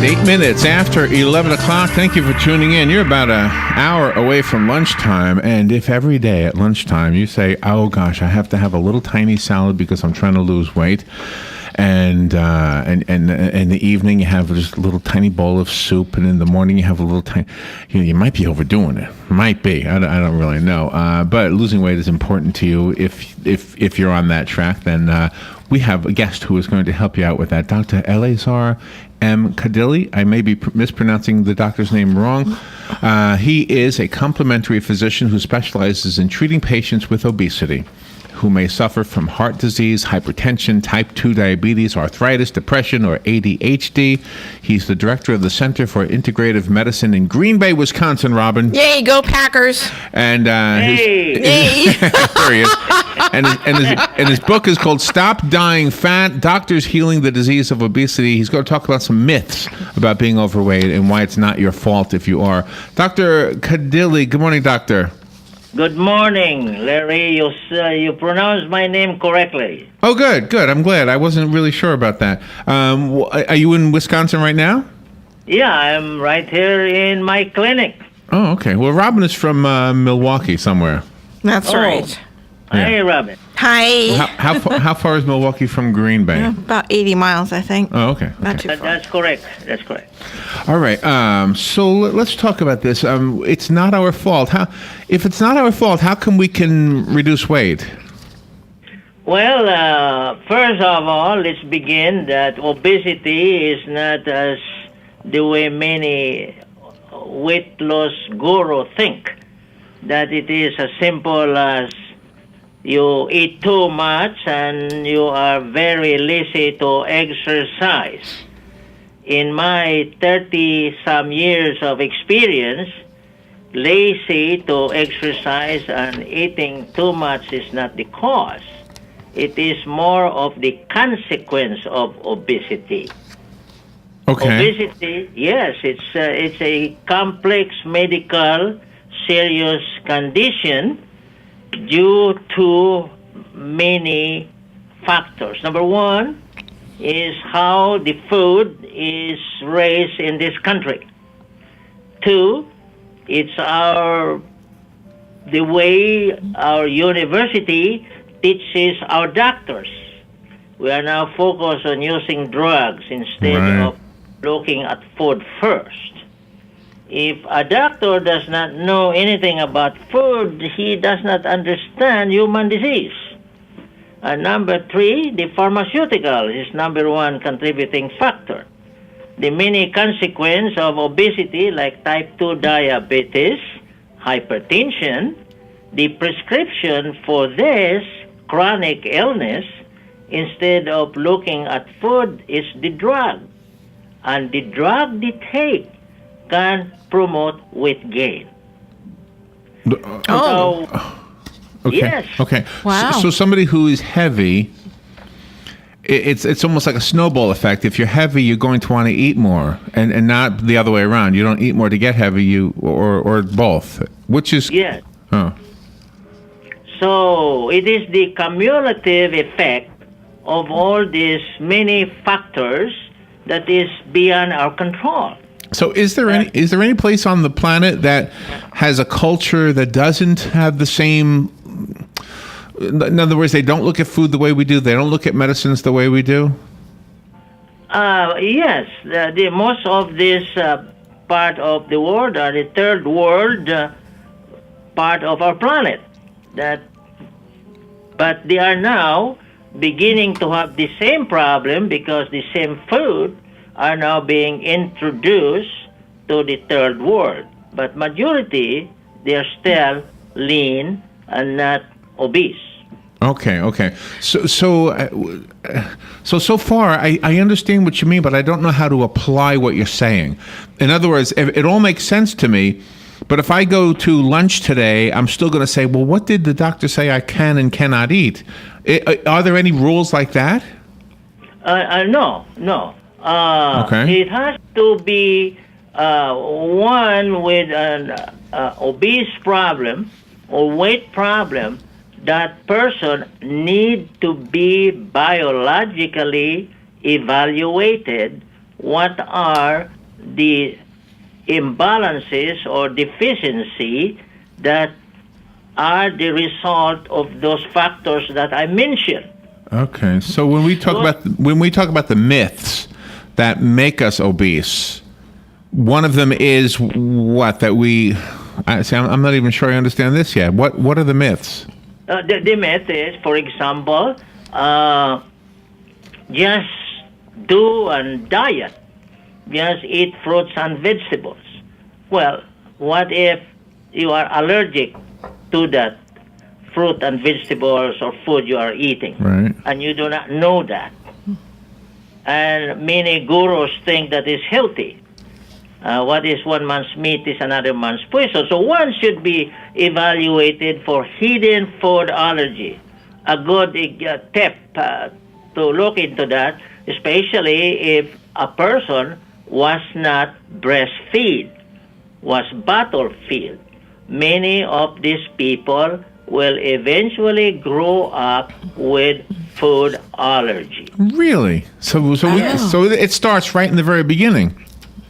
8 minutes after 11 o'clock. Thank you for tuning in. You're about an hour away from lunchtime, and if every day at lunchtime you say, oh gosh, I have to have a little tiny salad because I'm trying to lose weight, and in the evening you have just a little tiny bowl of soup, and in the morning you have a little tiny, you might be overdoing it. Might be. I don't really know. But losing weight is important to you. If you're on that track, then we have a guest who is going to help you out with that. Dr. Eleazar M. Kadile. I may be mispronouncing the doctor's name wrong. He is a complementary physician who specializes in treating patients with obesity who may suffer from heart disease, hypertension, type 2 diabetes, arthritis, depression, or ADHD. He's the director of the Center for Integrative Medicine in Green Bay, Wisconsin, Robin. Yay, go Packers. And Yay. there he is. And his book is called Stop Dying Fat, Doctors Healing the Disease of Obesity. He's going to talk about some myths about being overweight and why it's not your fault if you are. Dr. Kadile, good morning, doctor. Good morning, Larry. You pronounced my name correctly. Oh, good. I'm glad. I wasn't really sure about that. Are you in Wisconsin right now? Yeah, I'm right here in my clinic. Oh, okay. Well, Robin is from Milwaukee somewhere. That's right. Hi, Robin. Hi. How far is Milwaukee from Green Bay? About 80 miles, I think. Oh, okay. Not too far. That's correct. That's correct. All right. So let's talk about this. It's not our fault. If it's not our fault, how come we can reduce weight? Well, first of all, let's begin that obesity is not as the way many weight loss guru think, that it is as simple as you eat too much and you are very lazy to exercise. In my 30-some years of experience, lazy to exercise and eating too much is not the cause. It is more of the consequence of obesity. Okay. Obesity, yes, it's a complex medical serious condition due to many factors. Number one is how the food is raised in this country. Two, it's the way our university teaches our doctors. We are now focused on using drugs instead of looking at food first. If a doctor does not know anything about food, he does not understand human disease. And number three, the pharmaceutical is number one contributing factor. The many consequences of obesity, like type 2 diabetes, hypertension, the prescription for this chronic illness, instead of looking at food, is the drug. And the drug they take can promote weight gain. Okay. Yes. Okay. Wow. So somebody who is heavy, it's almost like a snowball effect. If you're heavy, you're going to want to eat more, and not the other way around. You don't eat more to get heavy, or both. Which is Yes. Oh. So it is the cumulative effect of all these many factors that is beyond our control. So is there any place on the planet that has a culture that doesn't have the same? In other words, they don't look at food the way we do. They don't look at medicines the way we do. Yes, the most of this part of the world are the third world part of our planet. But they are now beginning to have the same problem because the same food are now being introduced to the third world. But majority, they are still lean and not obese. Okay. So far, I understand what you mean, but I don't know how to apply what you're saying. In other words, it all makes sense to me, but if I go to lunch today, I'm still going to say, well, what did the doctor say I can and cannot eat? Are there any rules like that? No. Okay. It has to be one with an obese problem or weight problem. That person need to be biologically evaluated what are the imbalances or deficiency that are the result of those factors that I mentioned. Okay, so when we talk about the myths that make us obese, one of them is what that we. I'm not even sure I understand this yet. What are the myths? The myth is, for example, just do a diet, just eat fruits and vegetables. Well, what if you are allergic to that fruit and vegetables or food you are eating, Right. and you do not know that? And many gurus think that is healthy. What is one man's meat is another man's poison. So one should be evaluated for hidden food allergy. A good tip to look into that, especially if a person was not breastfed, was bottle fed. Many of these people will eventually grow up with food allergy. Really? So it starts right in the very beginning.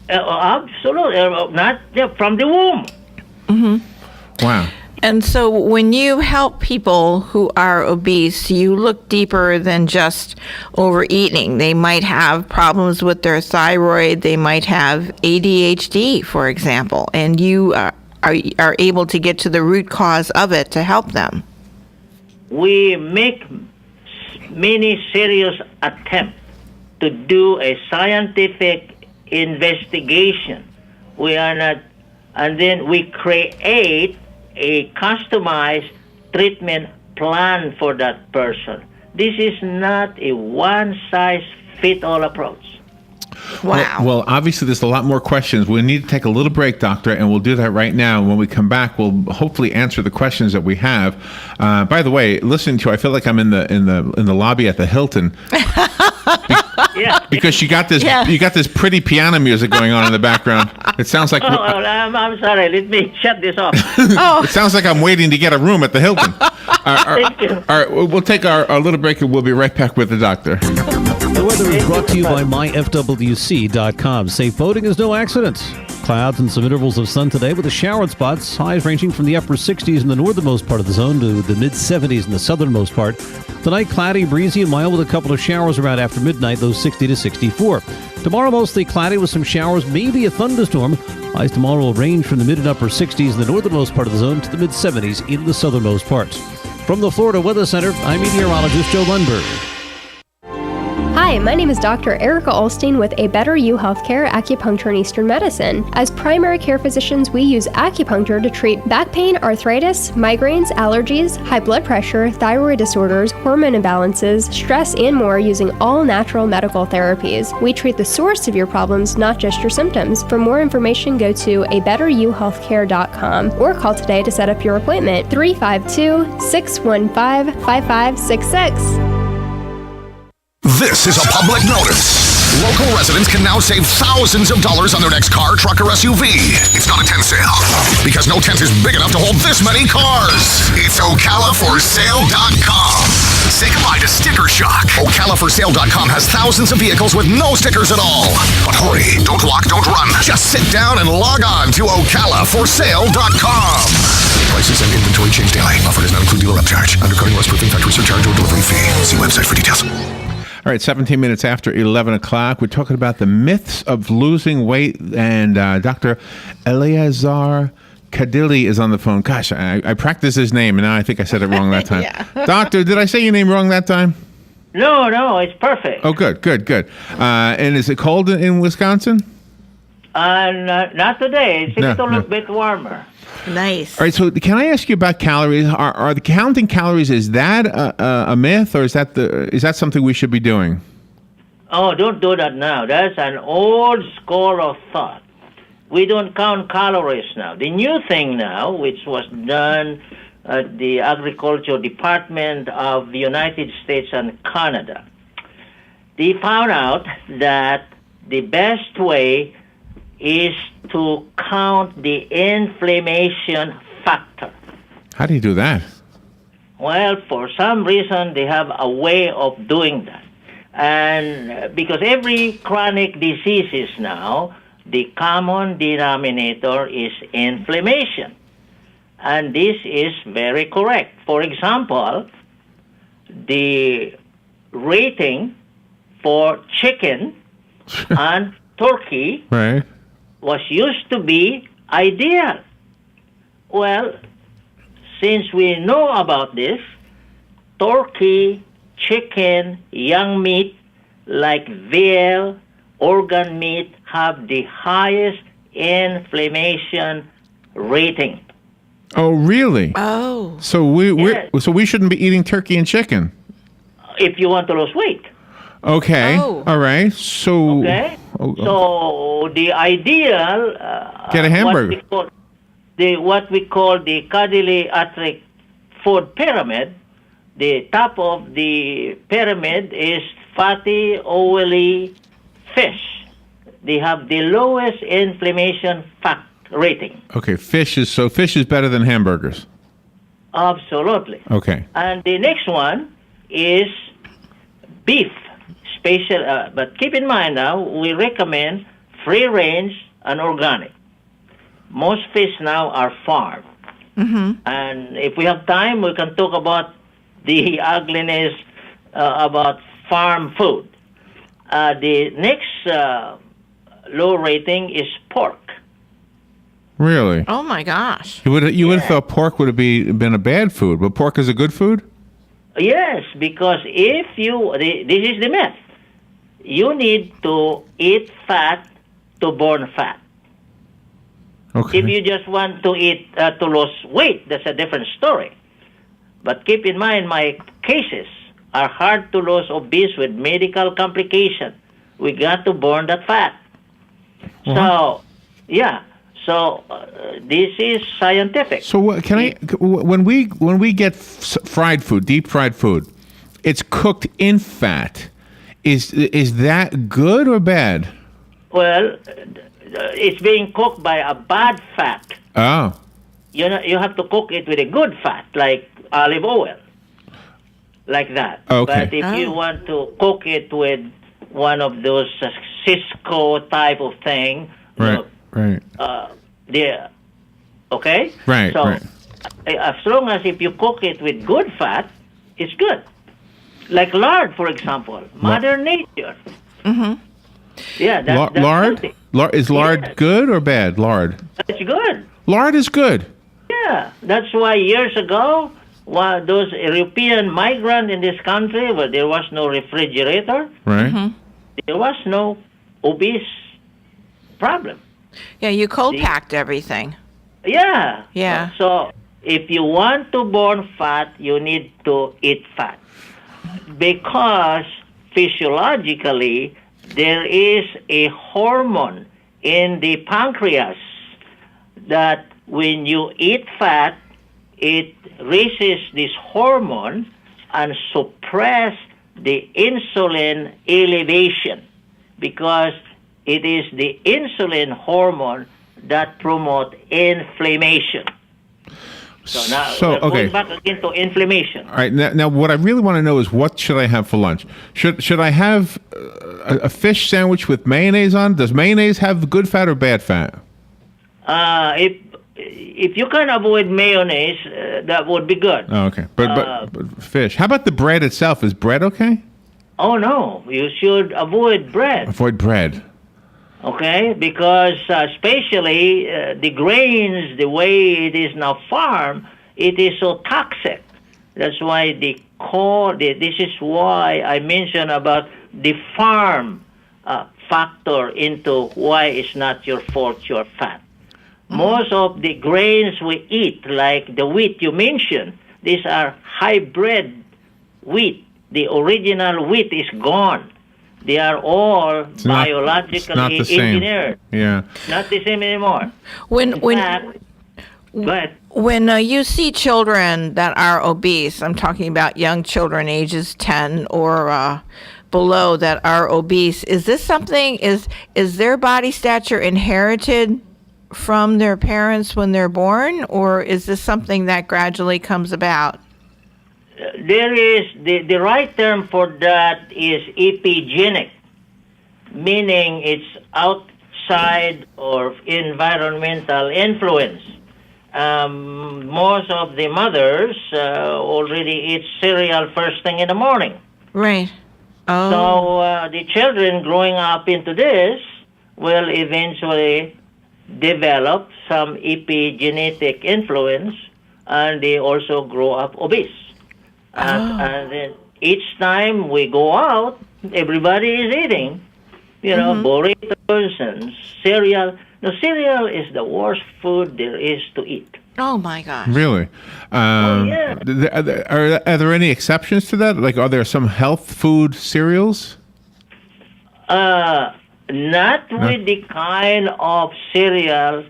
Absolutely, not from the womb. Wow. And so when you help people who are obese, you look deeper than just overeating. They might have problems with their thyroid. They might have ADHD, for example, and you are able to get to the root cause of it to help them. We make many serious attempts to do a scientific investigation. We are not, and then we create a customized treatment plan for that person. This is not a one-size-fits-all approach. Wow. Well, obviously, there's a lot more questions. We need to take a little break, Doctor, and we'll do that right now. When we come back, we'll hopefully answer the questions that we have. By the way, listening to you, I feel like I'm in the lobby at the Hilton. Yeah. Because you got this, Yeah. you got this pretty piano music going on in the background. It sounds like I'm sorry. Let me shut this off. it sounds like I'm waiting to get a room at the Hilton. Thank you. All right, we'll take our little break and we'll be right back with the doctor. The weather is brought to you by myfwc.com. Safe boating is no accident. Clouds and some intervals of sun today with the showered spots. Highs ranging from the upper 60s in the northernmost part of the zone to the mid 70s in the southernmost part. Tonight, cloudy, breezy, and mild with a couple of showers around after midnight, those 60 to 64. Tomorrow, mostly cloudy with some showers, maybe a thunderstorm. Highs tomorrow will range from the mid and upper 60s in the northernmost part of the zone to the mid 70s in the southernmost parts. From the Florida Weather Center, I'm meteorologist Joe Lundberg. Hi, my name is Dr. Erica Olstein with A Better You Healthcare Acupuncture and Eastern Medicine. As primary care physicians, we use acupuncture to treat back pain, arthritis, migraines, allergies, high blood pressure, thyroid disorders, hormone imbalances, stress, and more using all natural medical therapies. We treat the source of your problems, not just your symptoms. For more information, go to abetteryouhealthcare.com or call today to set up your appointment. 352-615-5566. This is a public notice. Local residents can now save thousands of dollars on their next car, truck, or SUV. It's not a tent sale, because no tent is big enough to hold this many cars. It's OcalaForSale.com. Say goodbye to sticker shock. OcalaForSale.com has thousands of vehicles with no stickers at all. But hurry, don't walk, don't run. Just sit down and log on to OcalaForSale.com. Prices and inventory change daily. Offer does not include dealer upcharge. Undercutting, loss proofing, factory surcharge, or delivery fee. See website for details. All right, 17 minutes after 11 o'clock. We're talking about the myths of losing weight, and Dr. Eleazar Kadile is on the phone. Gosh, I practiced his name, and now I think I said it wrong that time. Yeah. Doctor, did I say your name wrong that time? No, it's perfect. Oh, good. And is it cold in Wisconsin? Not today. It seems to look a bit warmer. Nice. All right, so can I ask you about calories? Are the counting calories, is that a myth, or is that something we should be doing? Oh, don't do that now. That's an old school of thought. We don't count calories now. The new thing now, which was done at the Agriculture Department of the United States and Canada, they found out that the best way is to count the inflammation factor. How do you do that? Well, for some reason, they have a way of doing that. And because every chronic diseases now, the common denominator is inflammation. And this is very correct. For example, the rating for chicken and turkey Right. was used to be ideal. Well, since we know about this, turkey, chicken, young meat like veal, organ meat have the highest inflammation rating. Oh, really? Oh. So we shouldn't be eating turkey and chicken. If you want to lose weight. Okay. Oh. All right. So. Okay? Oh, So the ideal Get a hamburger. What we call the Kadile food pyramid, the top of the pyramid is fatty, oily fish. They have the lowest inflammation fat rating. Okay. Fish is better than hamburgers. Absolutely. Okay. And the next one is beef. But keep in mind now, we recommend free range and organic. Most fish now are farmed. And if we have time, we can talk about the ugliness about farm food. The next low rating is pork. Really? Oh my gosh. You would have thought pork would have been a bad food, but pork is a good food? Yes, because this is the myth. You need to eat fat to burn fat. Okay. If you just want to eat to lose weight, that's a different story. But keep in mind, my cases are hard to lose obese with medical complication. We got to burn that fat. So, yeah. So this is scientific. So when we get fried food, deep fried food, it's cooked in fat. Is that good or bad? Well, it's being cooked by a bad fat. Oh. You have to cook it with a good fat, like olive oil, like that. Okay. But if you want to cook it with one of those Cisco type of thing, Right. Right. okay? Right, So right. as long as if you cook it with good fat, it's good. Like lard, for example, Mother Nature. Mm-hmm. Yeah, that's lard? healthy. Is lard Yes. good or bad? Lard. That's good. Lard is good. Yeah, that's why years ago, those European migrants in this country, where there was no refrigerator, Right. there was no obese problem. Yeah, you cold packed everything. Yeah. Yeah. So if you want to burn fat, you need to eat fat. Because physiologically, there is a hormone in the pancreas that when you eat fat, it raises this hormone and suppress the insulin elevation, because it is the insulin hormone that promotes inflammation. So now we're going back again to inflammation. All right. Now, what I really want to know is, what should I have for lunch? Should I have a fish sandwich with mayonnaise on? Does mayonnaise have good fat or bad fat? If you can avoid mayonnaise, that would be good. Oh, okay. But fish. How about the bread itself? Is bread okay? Oh no, you should avoid bread. Avoid bread. Okay, because especially the grains, the way it is now farmed, it is so toxic. That's why this is why I mentioned about the farm factor into why it's not your fault, your fat. Most of the grains we eat, like the wheat you mentioned, these are hybrid wheat. The original wheat is gone. They are all biologically engineered. Yeah. Not the same anymore. When Go ahead. When you see children that are obese, I'm talking about young children ages 10 or below that are obese, is this something, is their body stature inherited from their parents when they're born, or is this something that gradually comes about? there is the right term for that is epigenic, meaning it's outside or environmental influence. Most of the mothers already eat cereal first thing in the morning. Right. Oh. So the children growing up into this will eventually develop some epigenetic influence, and they also grow up obese. And then each time we go out, everybody is eating, burritos and cereal. No, cereal is the worst food there is to eat. Oh my gosh. Really? Yeah. Are there any exceptions to that? Like, are there some health food cereals? Not with the kind of cereal,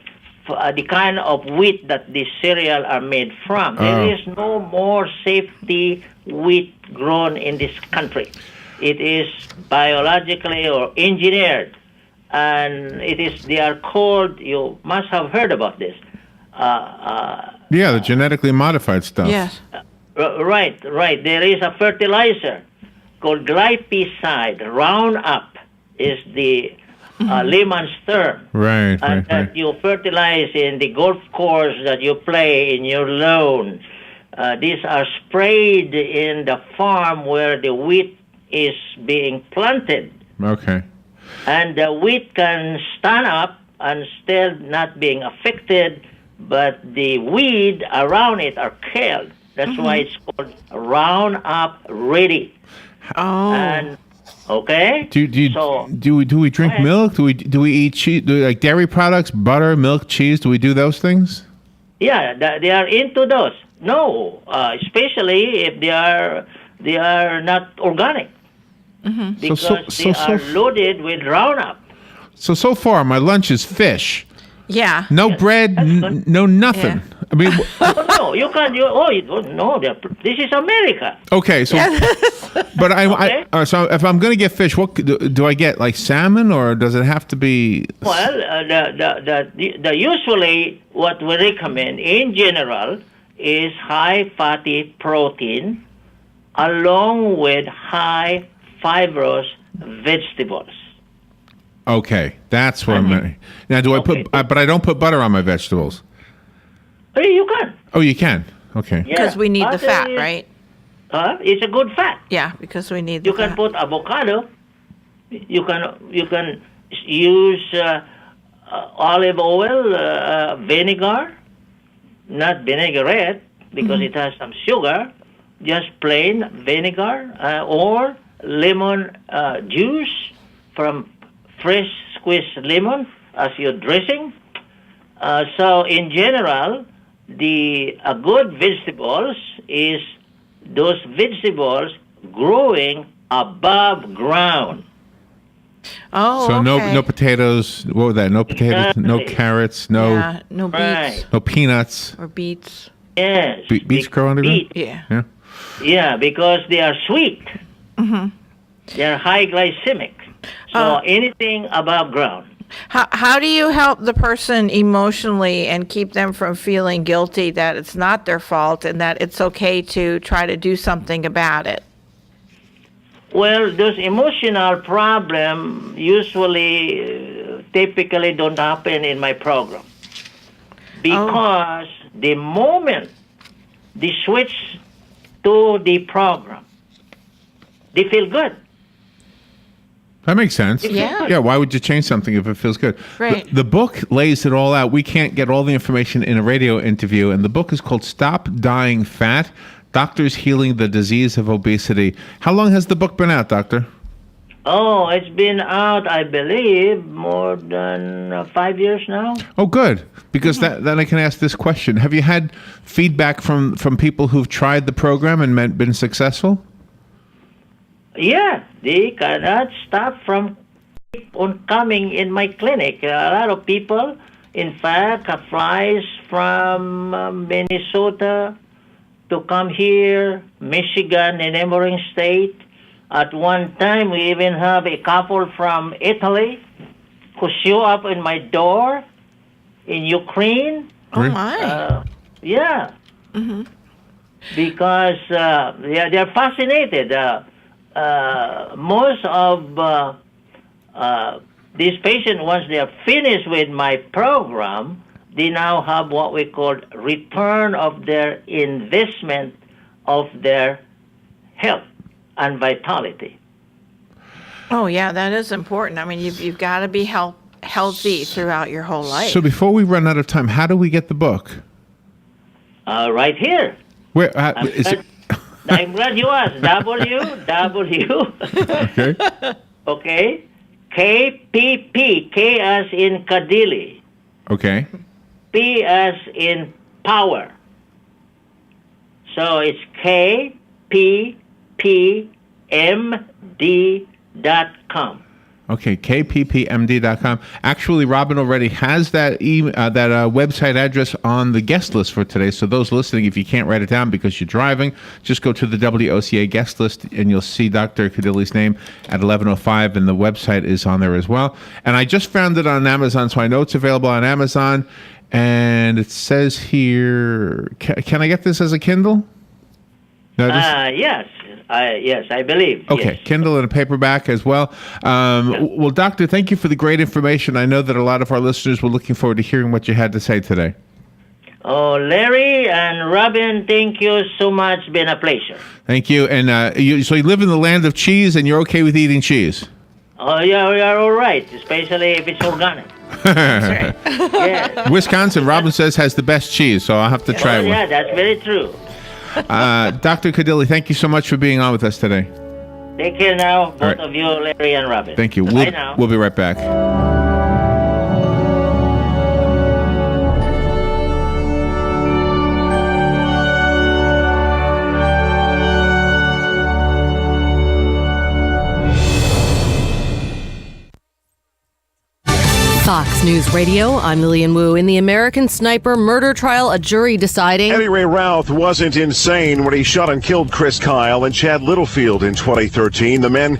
the kind of wheat that the cereal are made from. There is no more safety wheat grown in this country. It is biologically or engineered, and they are called, you must have heard about this. Yeah, the genetically modified stuff. Yes. Right. There is a fertilizer called glyphosate. Roundup is the layman's term. Right. That you fertilize in the golf course that you play in your lawn. These are sprayed in the farm where the wheat is being planted. Okay. And the wheat can stand up and still not being affected, but the weed around it are killed. That's why it's called Roundup Ready. Oh. And okay. Do we drink milk? Do we eat cheese? Like dairy products, butter, milk, cheese? Do we do those things? Yeah, they are into those. No, especially if they are not organic, because they are loaded with Roundup. So far, my lunch is fish. Yeah. No bread, no nothing. Yeah. I mean, No, you can't. No, this is America. okay, so, but so if I'm going to get fish, what do I get? Like salmon, or does it have to be? Well, the usually what we recommend in general is high fatty protein, along with high fibrous vegetables. Okay, that's what I'm. Now, do I put? But I don't put butter on my vegetables. Hey, you can. Oh, you can. Okay. Because we need the butter fat, is- right? It's a good fat. Yeah, because we need the You can fat. put avocado. You can use olive oil, vinegar, not vinaigrette because it has some sugar. Just plain vinegar or lemon juice from fresh squeezed lemon as your dressing. So in general, the good vegetables is those vegetables growing above ground. Oh, So okay. no potatoes. What was that? No potatoes. No Exactly. carrots. No Yeah, no beets Right. no peanuts. or beets. Yes. Beets grow underground? beet. Yeah. Yeah. Yeah, because they are sweet. They are high glycemic. So anything above ground. How do you help the person emotionally and keep them from feeling guilty that it's not their fault and that it's okay to try to do something about it? Well, those emotional problems usually, typically don't happen in my program. Because the moment they switch to the program, they feel good. That makes sense. Yeah. Yeah. Why would you change something if it feels good? Right. The book lays it all out. We can't get all the information in a radio interview, and the book is called "Stop Dying Fat: Doctors Healing the Disease of Obesity." How long has the book been out, Doctor? Oh, it's been out, I believe, more than 5 years now. Oh, good. Because then I can ask this question: have you had feedback from people who've tried the program and been successful? Yeah, they cannot stop from keep on coming in my clinic. A lot of people, in fact, flies from Minnesota to come here, Michigan, and neighboring state. At one time, we even have a couple from Italy who show up in my door in Ukraine. Oh my. Yeah. because they're fascinated. Most of these patients, once they are finished with my program, they now have what we call return of their investment of their health and vitality. Oh, yeah, that is important. I mean, you've got to be healthy throughout your whole life. So before we run out of time, how do we get the book? Right here. Where is it? I'm glad you asked. Okay. Okay. KPP. K as in Kadile. Okay. P as in power. So it's kppmd.com. Okay, kppmd.com. Actually, Robin already has that website address on the guest list for today. So those listening, if you can't write it down because you're driving, just go to the WOCA guest list and you'll see Dr. Kadile's name at 11:05, and the website is on there as well. And I just found it on Amazon, so I know it's available on Amazon. And it says here, can I get this as a Kindle? No, Yes. Yes, I believe. Okay, Yes. Kindle and a paperback as well. Well, Doctor, thank you for the great information. I know that a lot of our listeners were looking forward to hearing what you had to say today. Oh, Larry and Robin, thank you so much. Been a pleasure. Thank you. And so you live in the land of cheese, and you're okay with eating cheese? Oh, yeah, we are all right, especially if it's organic. That's right. Yes. Wisconsin, Robin says, has the best cheese, so I'll have to try one. Yeah, that's very true. Dr. Kadile, thank you so much for being on with us today. Take care now, both right. of you, Larry and Robin. Thank you. Bye now. We'll be right back. Fox News Radio, I'm Lillian Wu. In the American Sniper murder trial, a jury deciding... Eddie Ray Routh wasn't insane when he shot and killed Chris Kyle and Chad Littlefield in 2013, the men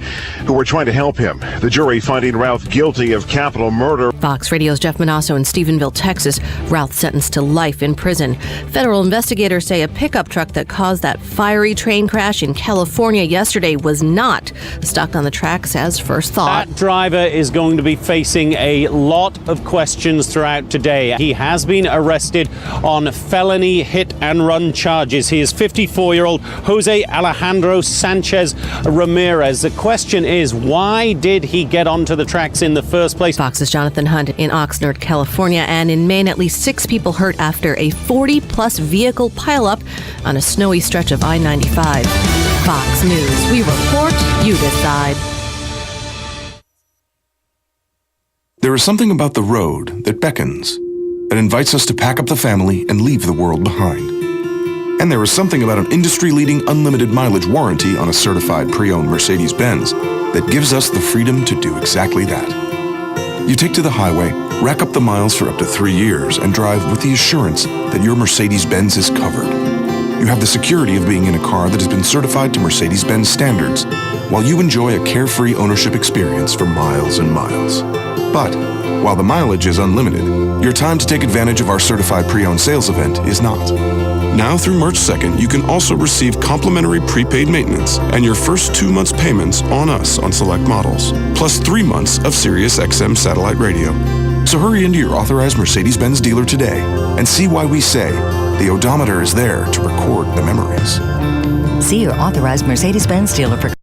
who were trying to help him. The jury finding Routh guilty of capital murder. Fox Radio's Jeff Manasso in Stephenville, Texas. Routh sentenced to life in prison. Federal investigators say a pickup truck that caused that fiery train crash in California yesterday was not stuck on the tracks as first thought. That driver is going to be facing a lot of questions throughout today. He has been arrested on felony hit and run charges. He is 54-year-old Jose Alejandro Sanchez Ramirez. The question is, why did he get onto the tracks in the first place? Fox's Jonathan Hunt in Oxnard, California, and in Maine, at least 6 people hurt after a 40-plus vehicle pileup on a snowy stretch of I-95. Fox News. We report, you decide. There is something about the road that beckons, that invites us to pack up the family and leave the world behind. And there is something about an industry-leading unlimited mileage warranty on a certified pre-owned Mercedes-Benz that gives us the freedom to do exactly that. You take to the highway, rack up the miles for up to 3 years, and drive with the assurance that your Mercedes-Benz is covered. You have the security of being in a car that has been certified to Mercedes-Benz standards, while you enjoy a carefree ownership experience for miles and miles. But while the mileage is unlimited, your time to take advantage of our certified pre-owned sales event is not. Now through March 2nd, you can also receive complimentary prepaid maintenance and your first 2 months payments on us on select models, plus 3 months of Sirius XM satellite radio. So hurry into your authorized Mercedes-Benz dealer today and see why we say the odometer is there to record the memories. See your authorized Mercedes-Benz dealer for